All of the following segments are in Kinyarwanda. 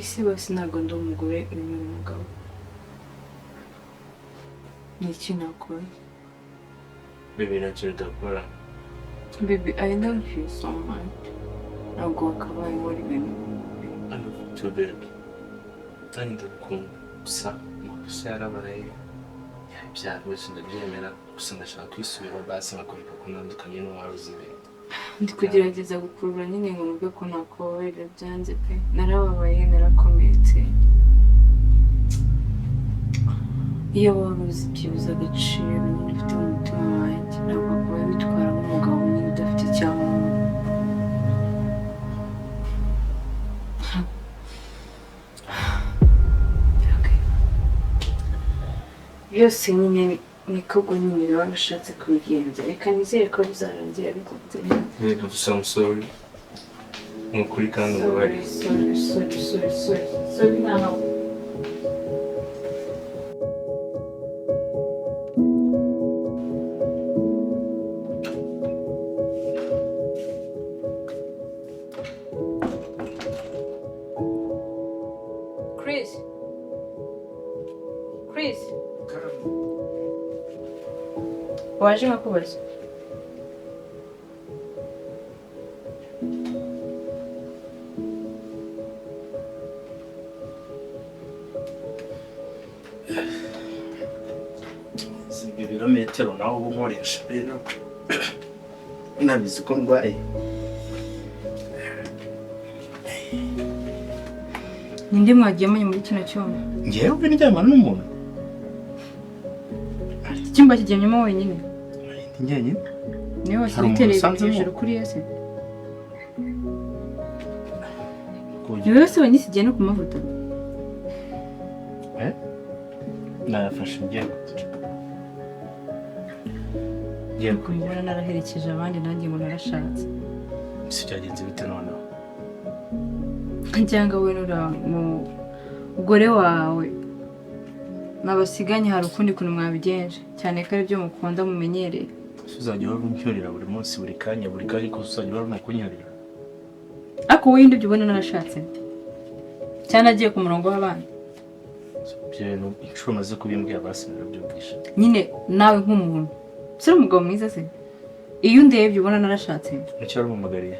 isi bose ntabwo ndi umugore uri umugabo. Ni iki nakora? Baby, ntacyo udakora. Baby, I love you so much. Ntabwo wakabaye muri ibintu. I love you too, baby. Kandi ndagukunda. Gusa amakosa yarabaye. Ibyaha rwose ndabyemera. Gusa ndashaka kwisubira basi nkakwereka ko ntandukanye n'uwari uzi mbere. Ndi kugerageza gukurura nyine ngo numve ko nakubabarira byanze pe. Narababaye, narakomeretse. Iyo wari uzi byibuze agaciro nyine ufite mu mutima wanjye, ntabwo kuba bitwara nk'umugabo nyine udafite icyangombwa. Byose nyine niko nyine biba bishatse kubigenza. Reka nizere ko bizarangira bikunze. Baby, I'm sorry. Ni ukuri kandi umubare. Sorry now. Chris. Waje nkakubaza. Ibirometero nawe uba unkoresha rero nabizi ko ndwaye. Ninde mwagiyemo muri kino cyumba? Ngewe ndyamana n'umuntu. Icyumba kijyanyemo wenyine? Njyenyine? Niyo wasitereye hejuru kuri yese? Niwe wese wenyine sigiye no ku mavuta? Nayafashe ngiye kumubona naraherekeje abandi nanjye ngo narashatse. Si byagenze bite noneho? Cyangwa we mu mugore wawe nabasiganye hari ukundi kuntu mwabigenje cyane ko ari byo mukunda mumenyereye. Uzajya uhora uncyurira buri munsi buri kanya ko uzajya uhora unakunyurira. Ako wowe indi ubona narashatse cyane agiye ku murongo w'abana. Ibyo inshuro maze kubimbwira basi narabyumvisha. Nyine nawe nk'umuntu sura umugabo mwiza se iyo ndebye ubona narashatse. Nicyo warumumagariye?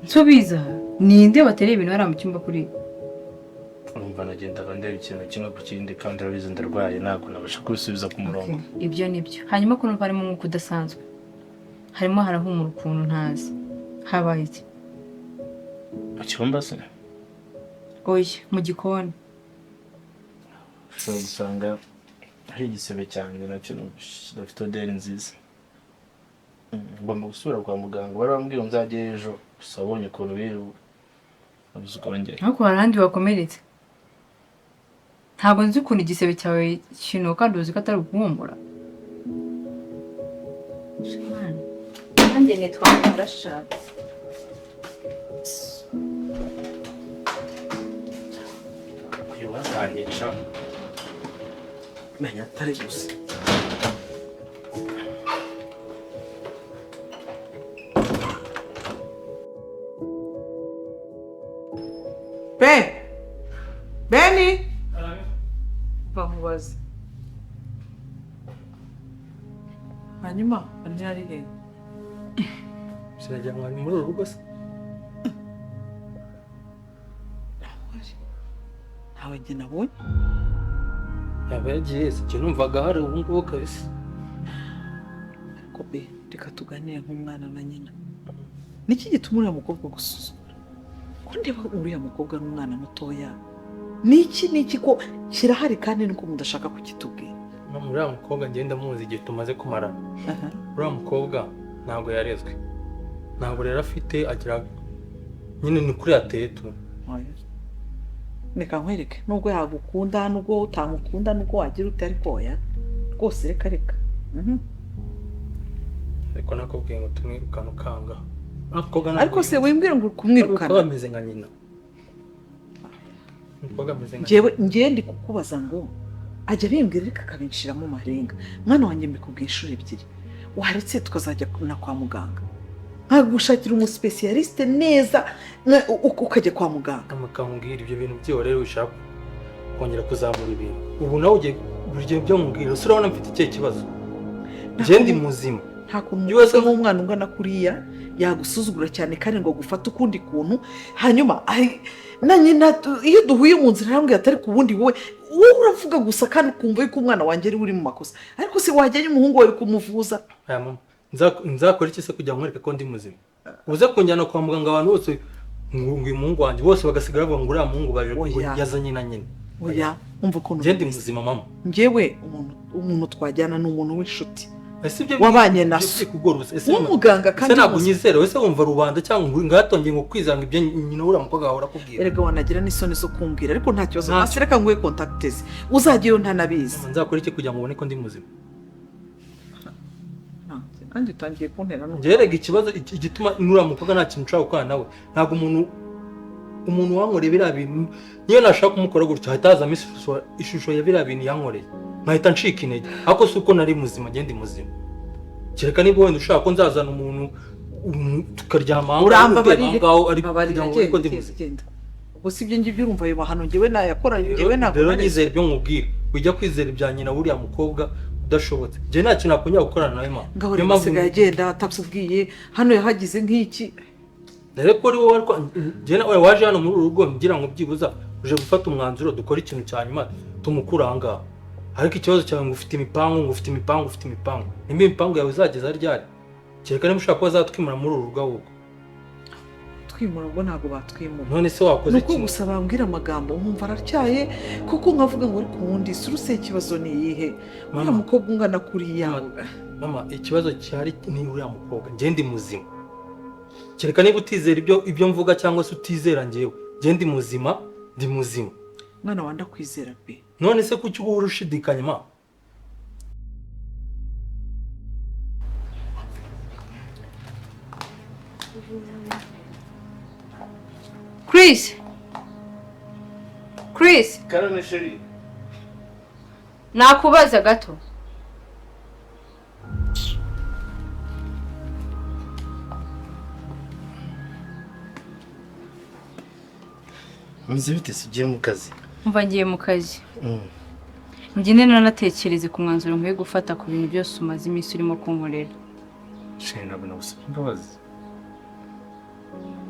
Nsubiza ninde watereye ibintu ari mu cyumba kuri? Urumva nagendaga ndeba ikintu kimwe ku kindi kandi urabizi ndarwaye ntabwo nabasha kubisubiza ku murongo. Ibyo nibyo. Hanyuma ko numva harimo umwuka udasanzwe. Harimo harahumura ukuntu ntazi. Habaye iki? Mu cyumba se? Oya, mu gikoni. Ushobora gusanga hari igisebe cyanjye nacyo gifite oderi nziza. Ngomba gusubira kwa muganga barambwiye nzajye ejo gusa abonye ukuntu biri abuzukongera. Ariko harandi wakomeretse. Ntabwo nzi ukuntu igisebe cyawe kino kandi uzi ko atari guhumura. Nanjye nitwa narashatse. Uyu wazanisha menya atari gusa. Benny! Bamubaze. Hanyuma, ari ari he? Sirajya mwari muri urugo se? Ntawe njye nabonye? Yaba yagiye se, njye numvaga hari ubu ngubu kabisa. Ariko be, reka tuganire nk'umwana na nyina. Niki gituma uriya mukobwa gusuzugura? Ko ndeba uriya mukobwa n'umwana mutoya. Niki ko kirahari kandi niko mudashaka kukitubwira. Mama, uriya mukobwa ngenda muzi igihe tumaze kumarana. Uriya mukobwa ntabwo yarezwe. Ntabwo rero afite agira nyine ni kuri ateye tu. Reka nkwereke nubwo yagukunda nubwo utamukunda nubwo wagira utari koya rwose reka. Ariko nakubwiye ngo tumwirukane ukanga. Ariko se wimbwira ngo kumwirukana. Ko bameze nka nyina. Ngewe ndi kukubaza ngo ajya bimbwira reka akabinshiramo amarenga. Mwana wanjye mbikubwiye inshuro ebyiri. Waretse tukazajya na kwa muganga. nkagushakira umuspecialiste neza ukajya kwa muganga. Amakambwira ibyo bintu byo rero ushaka kongera kuzamura ibintu. Ubu nawe ugiye buryo byo mubwira urabona mfite ikihe kibazo. Je ndi muzima. Nta kuntu yose nk'umwana ungana kuriya yagusuzugura cyane kandi ngo gufata ukundi kuntu hanyuma na nyina iyo duhuye mu nzira arambwira atari ku bundi wowe uravuga gusa kandi ukumva yuko umwana wanjye ari uri mu makosa ariko se wajyanye umuhungu wawe kumuvuza. Aya mama nzakora iki se kugira ngo mwereke ko ndi muzima? Uze kunjyana kwa muganga abantu bose ngo umuhungu wanjye bose bagasigara bavuga ngo uriya muhungu baje yazanye na nyine. Oya umva ukuntu je ndi muzima mama. Njyewe umuntu twajyana ni umuntu w'inshuti wabanye naso umuganga kandi ntabwo nyizera wese wumva rubanda cyangwa ngatongeye ngo kwizanga ibyo nyina uriya mukobwa wawe arakubwira. Erega wanagira n'isoni zo kumbwira ariko nta kibazo asireka nguye contactez uzagiyeyo ntanabizi. Nzakora iki kugira ngo ubone ko ndi muzima? Kandi utangiye kuntera no ngerega ikibazo igituma uriya mukobwa nta kintu nshaka gukora nawe ntabwo umuntu wankoreye biriya bintu niyo nashaka kumukora gutyo hahita ishusho ya biriya bintu yankoreye nkahita ncika intege ariko si uko nari muzima ngende muzima. Kereka niba wenda ushaka ko nzazana umuntu tukaryama ngaho ari kugira ndi muzima. Ubwo si ibyo ngibyo urumva ayo mahano njyewe nayakora njyewe ntabwo rero nyizera ibyo nkubwira ujya kwizera ibya nyina buriya mukobwa udashobotse. Je nta kintu nakongera gukorana nawe mama. Ngaho rero sigaye agenda atakubwiye hano yahagize nk'iki. Rero ko ari wowe ariko je nawe waje hano muri urugo ngira ngo byibuza uje gufata umwanzuro dukora ikintu cyanyuma tumukuranga. Ariko ikibazo cyawe ngo ufite imipango nimba imipango yawe izageza ryari? Kereka niba ushaka ko bazatwimura muri uru rugo ahubwo. Twimura ubwo ntabwo batwimura. None se wakoze iki? Nuko gusa bambwira amagambo nkumva aracyaye kuko nkavuga ngo ariko ubundi suruse ikibazo ni iyihe? Uriya mukobwa ungana kuriya. Mama ikibazo cyari ni uriya mukobwa nje ndi muzima. Kereka niba utizera ibyo mvuga cyangwa se utizera ngewe nje ndi muzima mwana wanda kwizera pe. None se kuki ubu urushidikanya ma? Chris Karame sheri nakubaza gato. Mwize bite sigiye mu kazi? Umva ngiye mu kazi. Njye nanatekereze ku mwanzuro nkwiye gufata ku bintu byose umaze iminsi urimo kunkorera. Sheri ntabwo nagusaba imbabazi.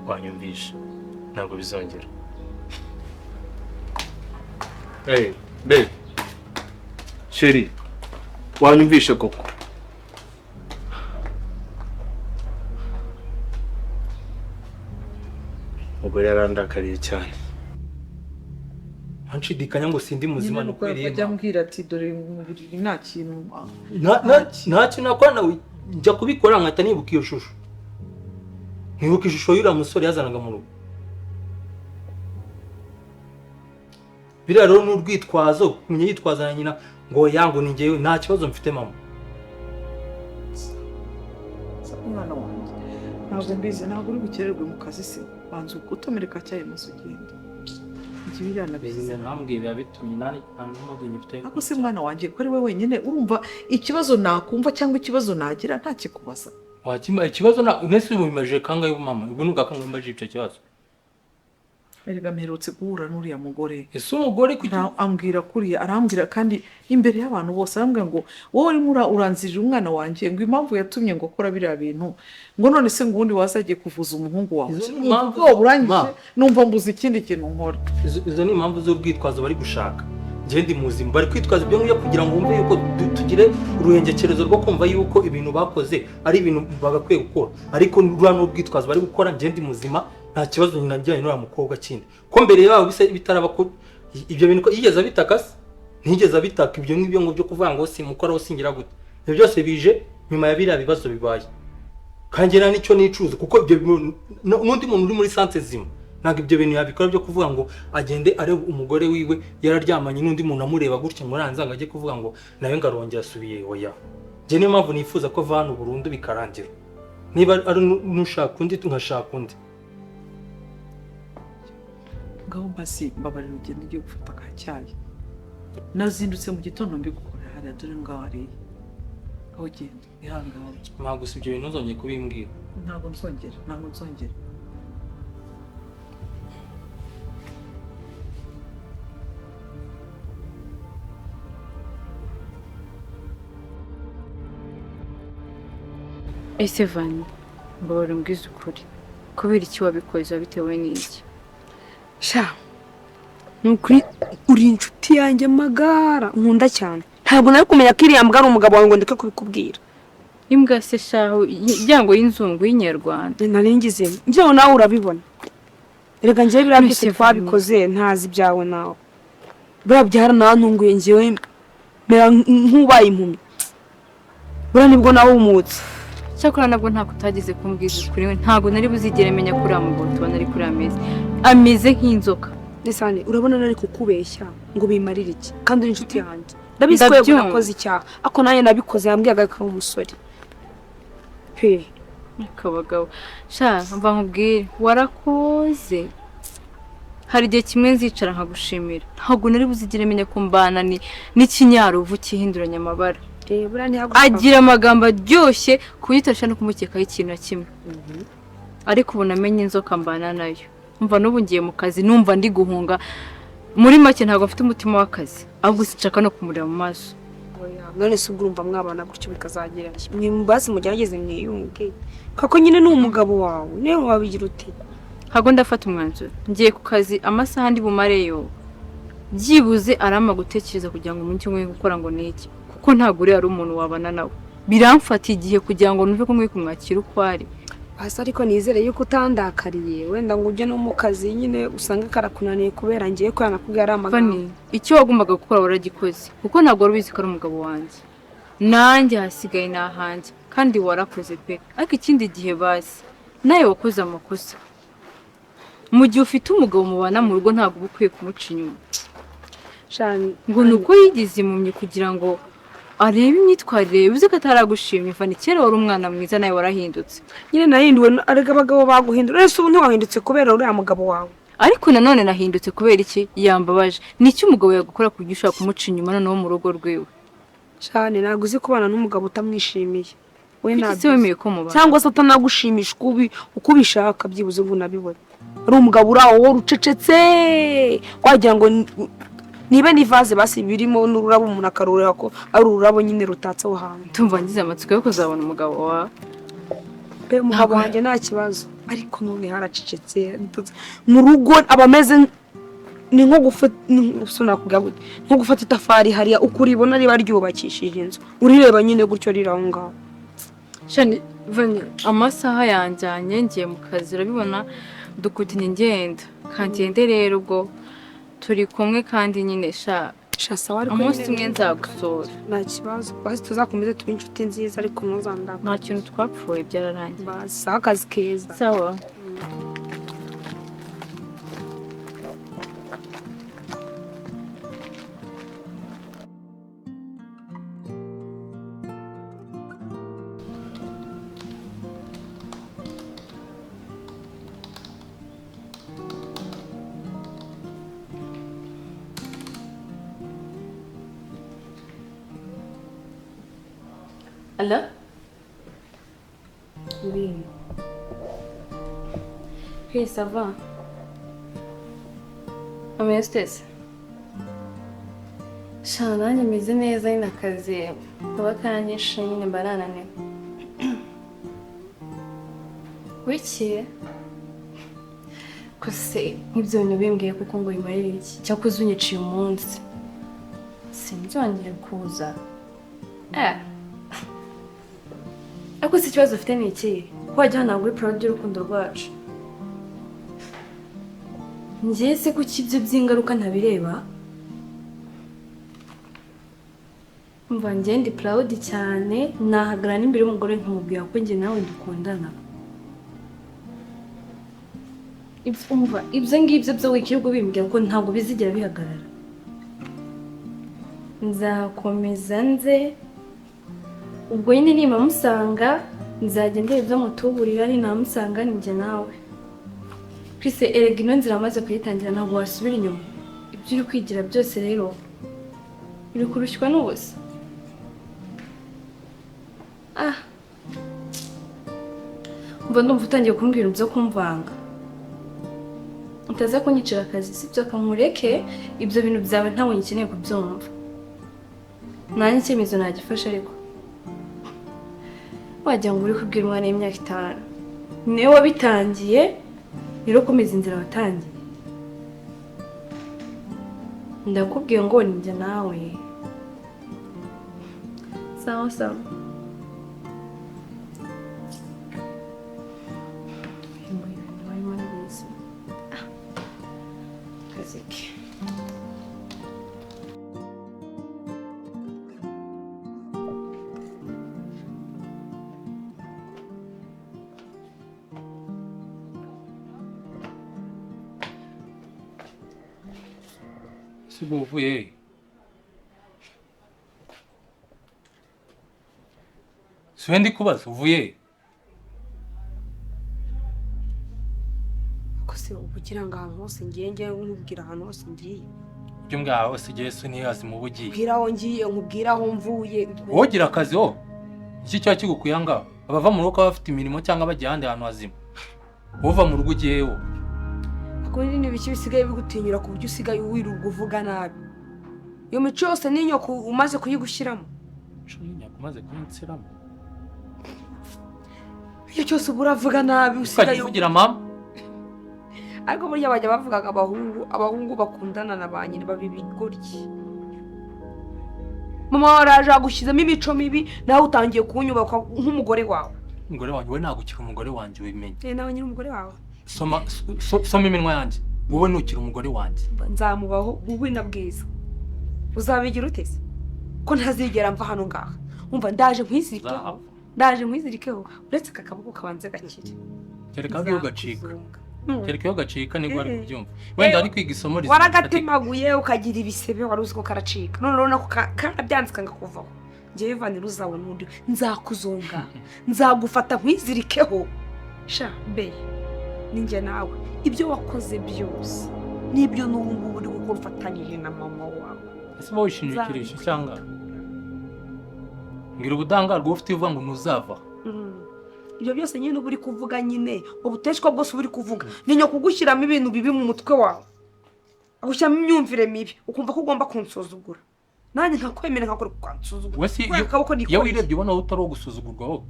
Wanyumvisha ntabwo bizongera. Hey, babe. Sheri, wanyumvisha koko. Umugore yarandakariye cyane. Nshidikanya ngo sindi muzima no kwiriye. Ajya mbwira ati dore umubiri nta kintu. Nta kintu nakora nawe njya kubikora nkata nibuka iyo shusho. Nibuka ishusho y'uriya musore yazanaga mu rugo. Biriya rero n'urwitwazo kumenya yitwazana nyina ngo yangu ni ngewe nta kibazo mfite mama. Mwana wanjye ntabwo mbizi ntabwo uri bukererwe mu kazi se banza utomereka cyaye maso ugenda. Njibirana bize nambwira bitumye nani ntamugenge mfite. Ako se mwana wanjye ko ari we wenyine urumva ikibazo nakumva cyangwa ikibazo nagira nta kikubaza. Watima ikibazo na nese ubimaje kangaye mama ubwo nugakanga mbaje icyo kibazo. Erega mperutse guhura n'uriya mugore. Ese umugore kugira ambwira kuriya arambwira kandi imbere y'abantu bose arambwira ngo wowe uri uranzirira umwana wanjye ngo impamvu yatumye ngo akora biriya bintu ngo none se ngo ubundi wazagiye kuvuza umuhungu wawe. Ubwo burangije numva mbuze ikindi kintu nkora. Izo ni impamvu z'urwitwazo bari gushaka. Je ndi muzima bari kwitwaza ibyo ngibyo kugira ngo umve yuko tugire uruhengekerezo rwo kumva yuko ibintu bakoze ari ibintu bagakwiye gukora ariko rura n'ubwitwazo bari gukora je ndi muzima nta kibazo nyina njyanye n'uriya mukobwa kindi ko mbere yabo bitaraba ko ibyo bintu yigeze bitakase ntigeze bitaka ibyo ngibyo ngo byo kuvuga ngo simukora usingira gute ibyo byose bije nyuma ya biriya bibazo bibaye kangera nicyo nicuza kuko ibyo n'undi muntu uri muri santé zima ntabwo ibyo bintu yabikora byo kuvuga ngo agende areba umugore wiwe yararyamanye n'undi muntu amureba gutya ngo ranzanga ajye kuvuga ngo nawe ngarongera asubiye oya je niyo mpamvu nifuza ko vana burundu bikarangira niba ari nushaka undi tungashaka undi ngaho basi mbabarira ugende ugiye gufata ka cyayi nazindutse mu gitondo mbigukorera hariya dore ngaho hariya aho genda ihangane ntabwo si ibyo bintu uzongeye kubimbwira. ntabwo nzongera ese Vani mbabara mbwiza ukuri kubera iki wabikoze wabitewe n'iki? sha nukuri uri inshuti yanjye magara nkunda cyane ntabwo nari kumenya ko iriya mbwa ari umugabo wawe ngo ndeke kubikubwira. Imbwa se shaho ijyango y'inzungu y'inyarwanda nari ngizemo njyewe nawe urabibona erega njyewe biriya byose twabikoze ntazi ibyawe nawe buriya byaranantunguye njyewe mera nk'ubaye impumyi buriya nibwo nawe umutse. cyakora nabwo ntabwo utagize kumbwiza ukuri we ntabwo nari buzigere menya kuri uriya mugabo tubona ari kuri ameze nk'inzoka. Nesane urabona nari kukubeshya ngo bimarire iki kandi uri inshuti yanjye ndabizi ko yego nakoze icyaha ako nanjye nabikoze yambwiyaga ko ari umusore pe akabagabo sha mva nkubwire warakoze. Hari igihe kimwe nzicara nkagushimira ntabwo nari buzigere menya ko mbana n'ikinyaruvu kihinduranya amabara. Agira amagambo aryoshye kuyitasha no kumukekaho ikintu na kimwe ariko ubu namenye inzoka mbana nayo mva n'ubu ngiye mu kazi numva ndi guhunga muri make ntabwo mfite umutima w'akazi ahubwo sinshaka no kumureba mu maso. none se urumva mwabana gutyo bikazagira mwimbazi mugerageze mwiyunge kako nyine ni umugabo wawe niyo wabigira uti hago ndafata umwanzuro ngiye ku kazi amasaha ndi bumareyo byibuze arama gutekereza kugira ngo umunsi umwe gukora ngo niki kuko ntabwo uri ari umuntu wabana nawe biramfata igihe kugira ngo numve ko mwe kumwakira uko ari. hasi ariko nizere yuko utandakariye wenda ngo ujye no mu kazi nyine usanga karakunaniye kubera ngiye ko yanakubwiye ari amagambo. icyo wagombaga gukora waragikoze kuko ntabwo wari ubizi ko ari umugabo wanjye nanjye hasigaye n'ahanjye kandi warakoze pe ariko ikindi gihe basi nawe wakoze amakosa mu gihe ufite umugabo mubana mu rugo ntabwo uba ukwiye kumuca inyuma ngo ni uko yigize impumyi kugira ngo arebe imyitwarire bivuze ko ataragushimye Vani kera wari umwana mwiza nawe warahindutse. nyine nahinduwe arega abagabo baguhindura ese ubu ntiwahindutse kubera uriya mugabo wawe ariko nanone nahindutse kubera iki yambabaje n'icyo umugabo yagukora kugira ushaka kumuca inyuma noneho mu rugo rwiwe. cyane ntabwo uzi kubana n'umugabo utamwishimiye we ntabwo wemeye ko mubana cyangwa se atanagushimisha uko ubishaka byibuze ngo unabibone ari umugabo uraho wowe ucecetse wagira ngo niba ni vaze basi birimo n'ururabo umuntu akarureba ko ari ururabo nyine rutatse aho hantu. tumva ngize amatsiko yo kuzabona umugabo wawe pe umugabo wanjye nta kibazo ariko none haracecetse mu rugo abameze ni nko gufata itafari hariya uko uribona riba ryubakishije inzu urireba nyine gutyo riri aho ngaho. shani Vani amasaha yanjyanye ngiye mu kazi urabibona dukutine ngenda kangende rero ubwo turi kumwe kandi nyine sawa ariko umunsi umwe nzagusura nta kibazo basi tuzakomeze tube inshuti nziza ariko ntuzandaka nta kintu twapfuye byararangiye basi akazi keza sawa. Allô? Oui. Oui, ça va. Amestese. Shana nyemeze neza ina kazi. Bakanyishe nyine baranane. Wiki? Kose nk'ibyo bintu bimbwiye kuko ngo bimarire iki? Cyakoze unyiciye umunsi. Sinzongeye kuza. Ariko si ikibazo ufite ni iki? Ko wajya hano kuri proud y'urukundo rwacu. Njye se kuki ibyo by'ingaruka ntabireba? Umva njye ndi proud cyane nahagarara n'imbere y'umugore nkamubwira ko njye nawe dukundana. Umva ibyo ngibyo byo wikirirwa bimbwira ko ntabwo bizigera bihagarara. Nzakomeza nze ubwo nyine nimba musanga nzajya ndeba ibyo mutuburira ari namusanga ninjye nawe. Kwise erega ino nzira amaze kuyitangira ntabwo wasubira inyuma. Ibyo uri kwigira byose rero uri kurushywa n'ubusa. mba ndumva utangiye kumbwira ibyo kumvanga utaza kunyicira akazi sibyo akamureke ibyo bintu byawe ntawe ngikeneye kubyumva nanjye icyemezo nagifashe ariko wagira ngo uri kubwira umwana w'imyaka 5 niwe wabitangiye rero komeza inzira watangiye ndakubwiye ngo ninjye nawe sawa sawa Sibo uvuye siwe ndi kubaza uvuye ko se ubugira ngo ahantu hose ngiye nkubwira ahantu hose ngiye ibyo mbwaho hose Yesu ntiyazi mu bugiye ubwira aho ngiye nkubwira aho mvuye wogira akazi ho iki cyo kigukuye ngaho abava mu rugo bafite imirimo cyangwa bagiye ahandi hantu hazima uva mu rugo ugiyeho akuri ni biki bisigaye bigutinyura ku buryo usigaye wirirwa uvuga nabi iyo mico yose n'inyoko umaze kuyigushyiramo umaze kuyinsiramo iyo cyose uravuga nabi usigaye uvugira mama ariko burya bajya bavugaga abahungu bakundana na ba nyina babibigoryi mama waraje agushyizemo imico mibi nawe utangiye kunyubaka nk'umugore wawe umugore wanjye we ntabwo ukiri umugore wanjye ubimenye nawe nyiri umugore wawe soma iminwa yanjye wowe ntukiri umugore wanjye nzamubaho bubi na bwiza uzabigira utese ko ntazigera mva hano ngaha umva ndaje nkwizirikeho uretse aka kaboko kabanze gakire kereka iyo gacika kereka iyo gacika nibwo ari kubyumva wenda ari kwiga isomo rizima waragatemaguye ukagira ibisebe wari uzi ko karacika none urabona ko karabyandika ngakuvaho njyewe vanira uzabona undi nzakuzonga nzagufata nkwizirikeho sha be ninjye nawe ibyo wakoze byose nibyo n'ubu ngubu uri gukora ufatanyije na mama wawe ese wowe wishingikirije cyangwa ngira ubudangarwa ufite uvuga ngo ntuzava ibyo byose nyine uba uri kuvuga nyine ubuteshwa bwose uba uri kuvuga niyo kugushyiramo ibintu bibi mu mutwe wawe agushyiramo imyumvire mibi ukumva ko ugomba kunsuzugura nanjye nkakwemera nkakora kunsuzugura iyo wirebye ubona wowe utari uwo gusuzugurwa wowe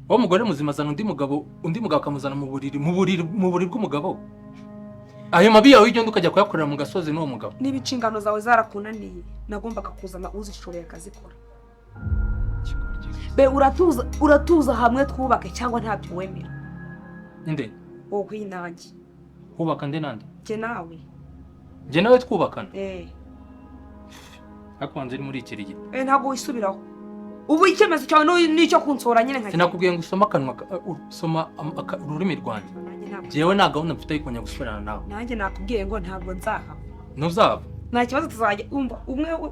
wowe mugore muzima azana undi mugabo akamuzana mu buriri bw'umugabo ayo mabi yawe ugenda ukajya kuyakorera mu gasozi n'uwo mugabo niba inshingano zawe zarakunaniye nagombaga kuzana uzishoboye akazikora be uratuza hamwe twubake cyangwa ntabyo wemera nde wowe nanjye hubaka nde nande njye nawe twubakana ariko wanze uri muri iki rigito ntabwo wisubiraho ubu icyemezo cyawe n'icyo kunsora nyine nka sinakubwiye ngo usome akanwa usoma ururimi rwanjye jewe nta gahunda mfite yo kongera gusubirana nawe nanjye nakubwiye ngo ntabwo nzahava ntuzava nta kibazo tuzajya umva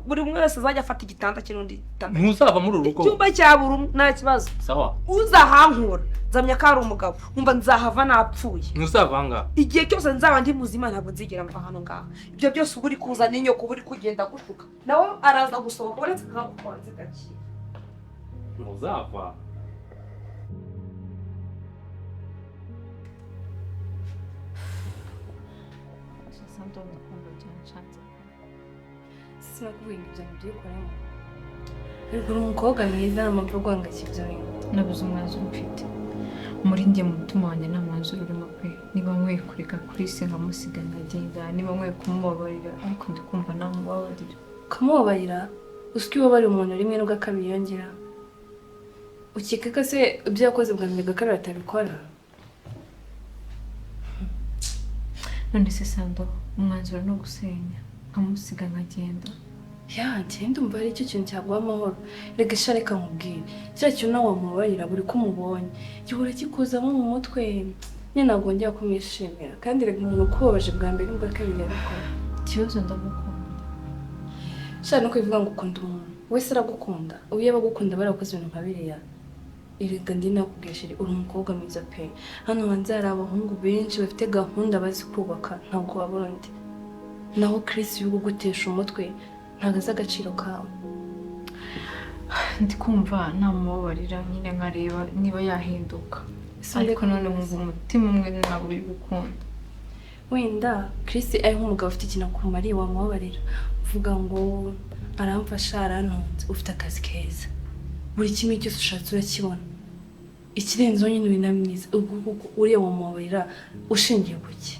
buri umwe wese azajya afata igitanda cy'undi gitanda ntuzava muri uru rugo icyumba cya buri umwe nta kibazo sawa uzahankura nzamya ko ari umugabo umva nzahava napfuye ntuzava ngaha igihe cyose nzaba ndi muzima ntabwo nzigera mva hano ngaha ibyo byose uba uri kuzana inyoko uba uri kugenda gushuka nawe araza gusohoka uretse nk'akubanze gake ntuzava sinakubwiye ngo ibyo bintu ukoramo ariko uri umukobwa mwiza n'amapfa rwangashya ibyo bintu nabuze umwanzuro mfite muri njye mu mutima wanjye nta mwanzuro urimo pe niba nkwiye kureka kuri se nkamusiga nkagenda niba nkwiye kumubabarira ariko ndi kumva namubabarira ukamubabarira uzi ko ubabariye umuntu rimwe n'ubwa kabiri yongera ukeka se ibyo yakoze bwa mbere gakabiri atabikora none se Sando umwanzuro no gusenya nkamusiga nkagenda ngenda umva ari cyo kintu cyaguha amahoro reka sha reka nkubwire kiriya kintu nawe wamubabarira buri ko umubonye gihora kikuzamo mu mutwe nyine ntabwo wongera kumwishimira kandi reka umuntu ukubabaje bwa mbere n'ubwa kabiri yabikora ikibazo ndamukunda sha no kwivuga ngo ukunda umuntu wese aragukunda ubu iyo abagukunda barakoze ibintu nka biriya erega ndi nakubwiye sheri uri umukobwa mwiza pe hano hanze hari abahungu benshi bafite gahunda bazi kubaka ntabwo wabona undi naho Chris yo gutesha umutwe ntago azi agaciro kawe ndi kumva namubabarira nyine nkareba niba yahinduka ariko none nkumva umutima umwe ntabwo uri gukunda. wenda Chris ari nk'umugabo ufite ikintu akumariye wamubabarira uvuga ngo aramfasha arantunze ufite akazi keza buri kimwe cyose ushatse urakibona ikirenzeho nyine binamwiza uriya wamubabarira ushingiye ku ki?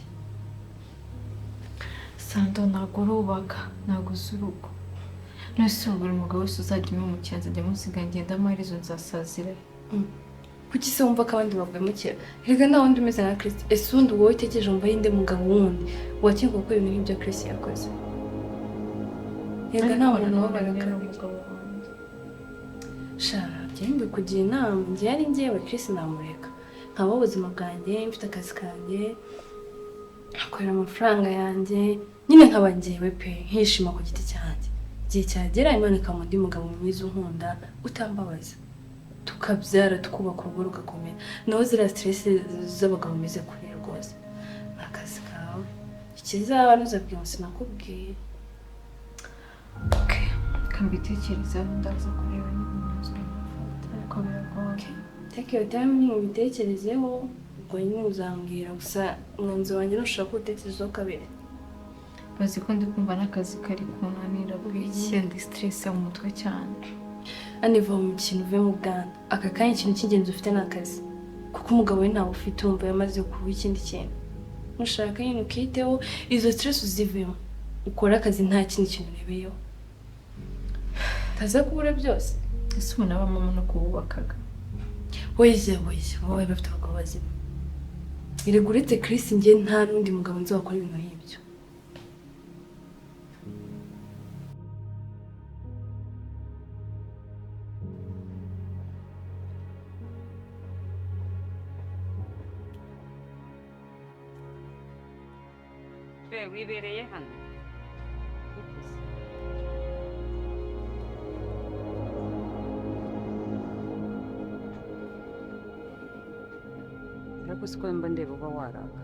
Sando ntabwo urubaka ntabwo uzi urugo nese buri mugabo wese uzajya umukiranza ajya musiga ngenda amaherezo nzasazira. Kuki se wumva ko abandi bagwemukira? Erega nta wundi umeze nka Chris. Ese undi wowe utekereje umva yinde mugabo wundi wakinga gukora ibintu nk'ibyo Chris yakoze? Erega nta muntu wabaga umugabo wundi. Sha byembe kugira inama njye yari njyewe Chris namureka nkaba ubuzima bwanjye mfite akazi kanjye akorera amafaranga yanjye nyine nkaba njyewe pe nkishima ku giti cyanjye igihe cyagera Imana ikamuha undi mugabo mwiza unkunda utambabaza tukabyara tukubaka urugo rugakomera naho ziriya stress z'abagabo bameze kuri rwose akazi kawe ikizaba ntuzabwiye ngo sinakubwiye. Okay, kambitekerezaho ndaza kureba n'umwanzuro ariko biragoye. Take your time ubitekerezeho ubwo nyine uzambwira gusa umwanzuro wanjye ntushobora kuwutekerezaho kabiri. Bazi ko ndi kumva n'akazi kari kunanira bw'iki ndi stress mu mutwe cyane. Aniva mu kintu uvuye mu Bwana aka kanya ikintu cy'ingenzi ufite ni akazi kuko umugabo we ntawe ufite umva yamaze kuba ikindi kintu nushaka nyine ukiteho izo stress uzivemo ukora akazi nta kindi kintu urebeyeho taza kubura byose. Ese umuntu aba mama no kububakaga woye wowe bafite abagabo bazima irega uretse Chris njye nta n'undi mugabo nzi wakora ibintu nk'ibyo. wibereye hano ariko siko mba ndeba uba waraka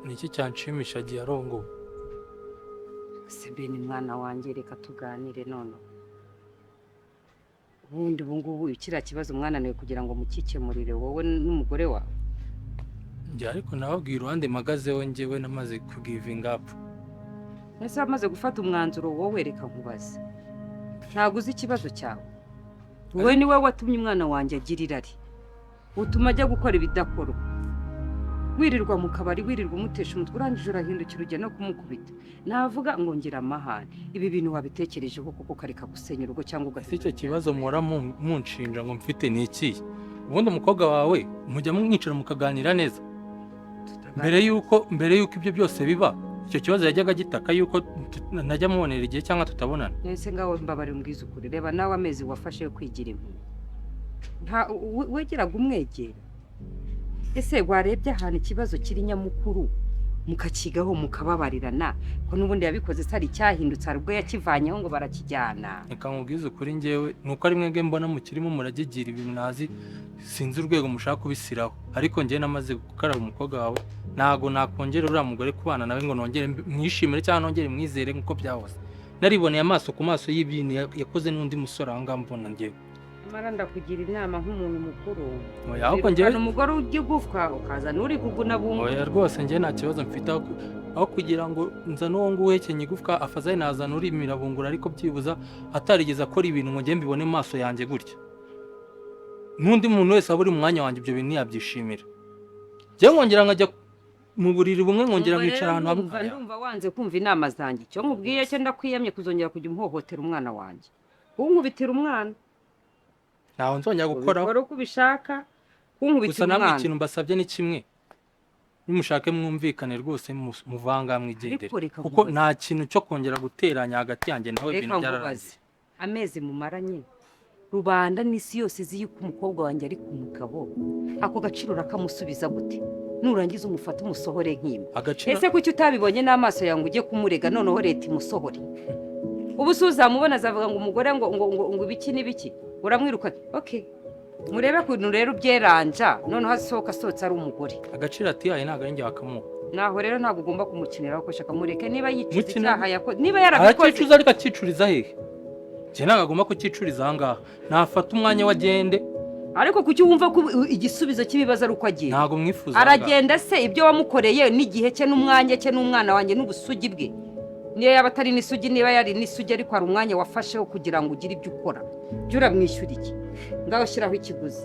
niki cyanshimisha gihe arongo Sebeni mwana wanjye reka tuganire none ubundi ubungubu kiriya kibazo mwananiwe kugira ngo mukikemurire wowe n'umugore wawe. njye ariko nababwiye iruhande mpagazeho njyewe namaze kugivinga up. Ese wamaze gufata umwanzuro wowe reka nkubaze ntabwo uzi ikibazo cyawe wowe ni wowe watumye umwana wanjye agira irari utuma ajya gukora ibidakorwa wirirwa mu kabari wirirwa umutesha umutwe urangije urahindukira ujya no kumukubita navuga ngo ngira amahane ibi bintu wabitekerejeho kuko kareka gusenya urugo cyangwa ugafite icyo kibazo muhora munshinja ngo mfite ni iki ubundi umukobwa wawe mujya mwicara mukaganira neza mbere yuko ibyo byose biba icyo kibazo yajyaga gitaka yuko najya mubonera igihe cyangwa tutabonana. Ese ngaho mbabare umbwiza ukuri reba nawe amezi wafashe yo kwigira impumyi wegeraga umwegera. Ese warebye ahantu ikibazo kiri nyamukuru mukakigaho mukababarirana ko n'ubundi yabikoze sari cyahindutse arubwo yakivanyeho ngo barakijyana. Reka nkubwize ukuri njyewe nuko ari mwebwe mbona mukirimo muragigira ibintu nazi sinzi urwego mushaka kubisiraho ariko njye namaze gukaraba umukobwa wawe ntago nakongera uriya mugore kubana nawe ngo nongere mwishimire cyangwa nongere mwizere nk'uko byahoze nariboneye amaso ku maso y'ibintu yakoze n'undi musore aho ngaho mbona njyewe. Mara ndakugira inama nk'umuntu mukuru. Oya ahubwo njyewe umugore ugigufwa ukazana uri kuguna bumwe. Oya rwose njye nta kibazo mfite aho kugira ngo nza n'uwo nguhekenye igufwa afazaye nazana uri mirabungura ariko byibuza atarigeze akora ibintu ngo njye mbibone mu maso yanjye gutya. N'undi muntu wese aba uri mu mwanya wanjye ibyo bintu yabyishimira. Njye nkongera nkajya mu buriri bumwe nkongera mwicara ahantu hamwe. Ndumva wanze kumva inama zanjye cyo nkubwiye cyo ndakwiyamye kuzongera kujya umuhohotera umwana wanjye. Unkubitira umwana. Naho nzongera gukora uko ubishaka kunkubitira umwana. Gusa namwe ikintu mbasabye ni kimwe nimushake mwumvikane rwose muvanga mwigendere kuko nta kintu cyo kongera guteranya hagati yanjye nawe ibintu byararaze. Amezi mumaranye rubanda n'isi yose izi yuko umukobwa wanjye ari ku mugabo ako gaciro rakamusubiza gute nurangiza umufata umusohore nk'imwe. Ese kuki utabibonye n'amaso yawe ujye kumurega noneho leta imusohore ubu suzamubona azavuga ngo umugore ngo ibiki n'ibiki uramwiruka. Okay murebe kuntu rero byeranja noneho asohoka asotse ari umugore agaciro atiyaye ntago ari njye wakamuha naho rero ntabwo ugomba kumukinira uko shaka mureke niba yicuza icyaha yakoze niba yarabikoze arakicuza ariko akicuriza hehe je nagagomba kucicuriza ahangaha nafata umwanya wagende ariko kuki wumva ko igisubizo cy'ibibazo ari uko agenda ntago mwifuza aragenda se ibyo wamukoreye n'igihe cye n'umwanya cye n'umwana wanjye n'ubusugi bwe niyo yaba atari n'isugi niba yari n'isugi ariko hari umwanya wafasheho kugira ngo ugire ibyo ukora jya uramwishyura iki ngaho shyiraho ikiguzi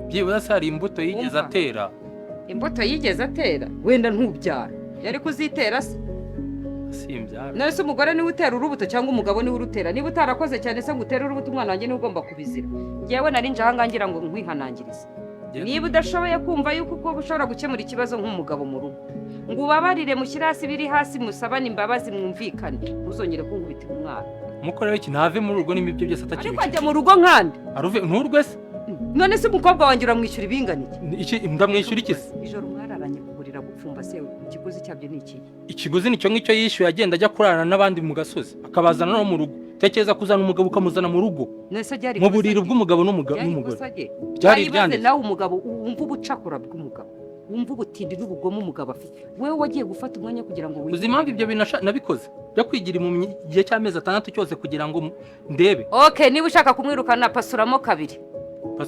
byibuze se hari imbuto yigeze atera imbuto yigeze atera wenda ntubyara yari kuzitera se simbyara none se umugore niwe utera urubuto cyangwa umugabo niwe urutera niba utarakoze cyane se ngo utere urubuto umwana wanjye niwe ugomba kubizira ngewe nari nje ahangaha ngira ngo nkwihanangirize niba udashoboye kumva yuko uko ushobora gukemura ikibazo nk'umugabo mu rugo ngo ubabarire mushyire hasi biri hasi musabane imbabazi mwumvikane ntuzongere kunkubitira umwana umukore w'iki ntave muri urwo n'ibyo byose ariko ajya mu rugo nkande aruve nturwe se none se umukobwa wanjye uramwishyura ibingana iki ndamwishyura iki se ijoro mwararanye kugurira gupfumba se ikiguzi cyabyo ni iki ikiguzi nicyo ngicyo yishyuye agenda ajya kurarana n'abandi mu gasozi akabazana no mu rugo tekereza kuzana umugabo ukamuzana mu rugo mu buriri bw'umugabo n'umugore byari ibyanditse nawe umugabo wumva ubucakura bw'umugabo wumva ubutindi n'ubugome umugabo afite wewe wagiye gufata umwanya kugira ngo uzi impamvu ibyo bintu nabikoze byo kwigira mu gihe cy'amezi 6 cyose kugira ngo ndebe okay niba ushaka kumwirukana pasuramo kabiri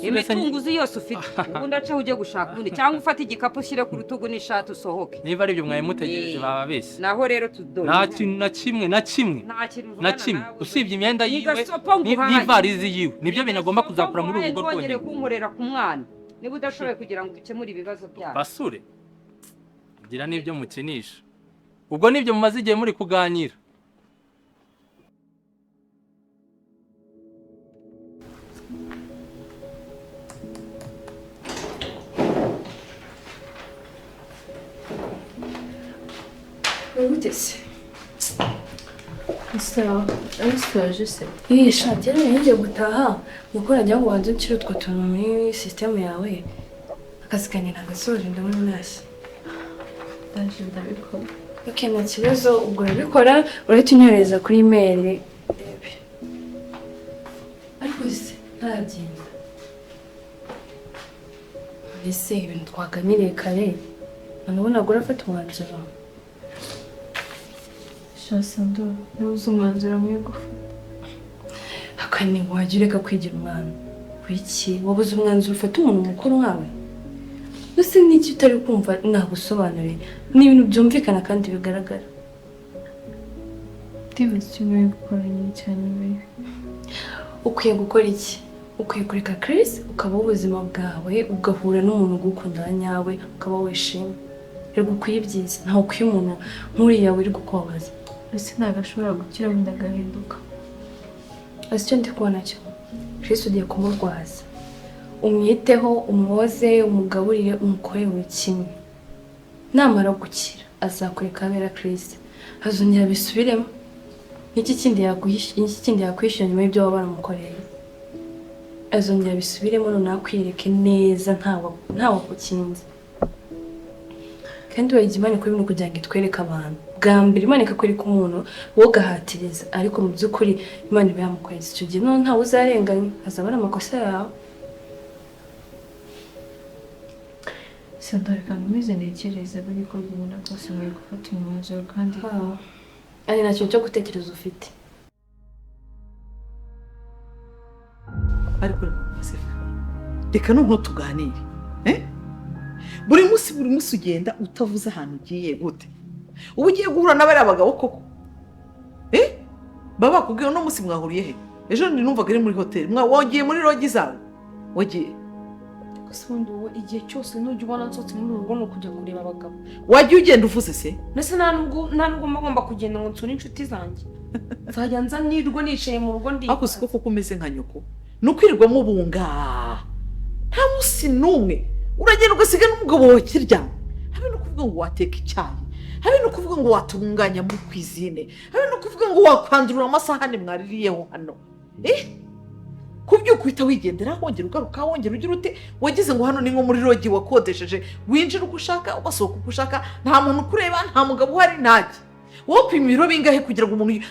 imitunguzi yose ufite ubundi aca ujye gushaka ubundi cyangwa ufate igikapu ushyire ku rutugu n'ishati usohoke niba ari ibyo mwayimutegereje baba bese naho rero tudore nta kintu na kimwe usibye imyenda yiwe n'ivarizi yiwe nibyo binagomba kuzakura muri urugo rwonyine kunkorera ku mwana niba udashoboye kugira ngo ukemure ibibazo byabo basure gira n'ibyo mukinisha ubwo nibyo mumaze igihe muri kuganira Ugeze Sawa, arasoje se. iyi shati rero ngiye gutaha nuko najya ngo wanze ukire utwo tuntu muri system yawe akazi kanjye nagasoje ndabona nasi Ndaje ndabikora. okay nta kibazo ubwo urabikora urahita unyohereza kuri email ariko se ntagenda ese ibintu twaganiriye kare nabona gura afata umwanzuro Shasando, nuzi umwanzuro mwigo. Akani wajya ureka kwigira umwana. Wiki, wabuze umwanzuro ufata umuntu mukuru nkawe. Ese n'iki utari kumva nagusobanurira. Ni ibintu byumvikana kandi bigaragara. Ndibaza icyo nkwiye gukora nyine cyane we. Ukwiye gukora iki? Ukwiye kureka Chris ukaba ubuzima bwawe ugahura n'umuntu ugukunda nyawe ukaba wishimye. Rero ukwiye ibyiza ntaho ukwiye umuntu nk'uriya wiri gukubabaza. Ese ntagashobora gukira wenda agahinduka. Ese icyo ndi kubona cyo Chris ugiye kumurwaza umwiteho umwoze umugaburire umukore we kimwe namara gukira azakureka abera Chris azongera bisubiremo iki kindi yakwishyura nyuma y'ibyo waba baramukoreye azongera bisubiremo none akwireke neza ntawe kukinze kandi wayigira Imana kuri bino kugira ngo itwereke abantu bwa mbere Imana ikakwereka umuntu wowe ugahatiriza ariko mu by'ukuri Imana iba yamukoreye icyo gihe none ntawe uzarenganya azaba ari amakosa yawe Sandra kandi umeze ntekereza buri ko umuntu akose muri gufata umwanzuro kandi ari nacyo cyo gutekereza ufite ariko reka noneho tuganire buri munsi ugenda utavuze ahantu ugiye gute uba ugiye guhura n'abari abagabo koko baba bakubwiye uno munsi mwahuriye he ejo numvaga ari muri hoteli wagiye muri rogi zawe wagiye gusa ubundi wowe igihe cyose nujya ubona nsotse muri urugo ni ukujya kureba abagabo wajya ugenda uvuze se ndetse nta nubwo ngomba kugenda ngo nsure inshuti zanjye nzajya nza nirwo nicaye mu rugo ndi ariko siko koko umeze nka nyoko ni ukwirirwamo bunga nta munsi n'umwe uragenda ugasiga n'umugabo wawe kiryamye habe no kuvuga ngo wateka icyayi habe no kuvuga ngo watunganya muri kwizine habe no kuvuga ngo wakwandurura amasahani mwaririyeho hano kubyuka uhita wigendera wongera ugaruka wongera ugira ute wagize ngo hano ni nko muri rogi wakodesheje winjira uko ushaka ugasohoka uko ushaka nta muntu ukureba nta mugabo uhari ntajye wowe upima ibiro bingahe kugira ngo umuntu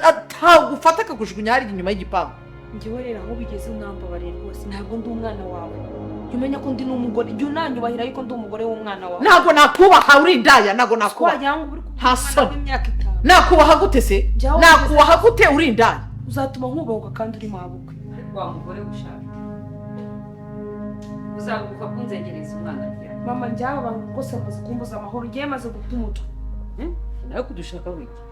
atagufata akakujugunya hariya inyuma y'igipangu njyewe rero aho bigeze mwambabarire rwose ntabwo ndi umwana wawe jya umenya ko ndi n'umugore jya unanyubahira yuko ndi umugore w'umwana wawe ntabwo nakubaha uri indaya ntabwo nakubaha nta soni nakubaha gute se nakubaha gute uri indaya uzatuma nkubahuka kandi uri mabukwe. ariko wa mugore gushaka uzaguka kunzengereza umwana ryari Mama njyaba abantu rwose bamaze kumbuza amahoro, ngiye maze guta umutwe. nawe kudushaka wiki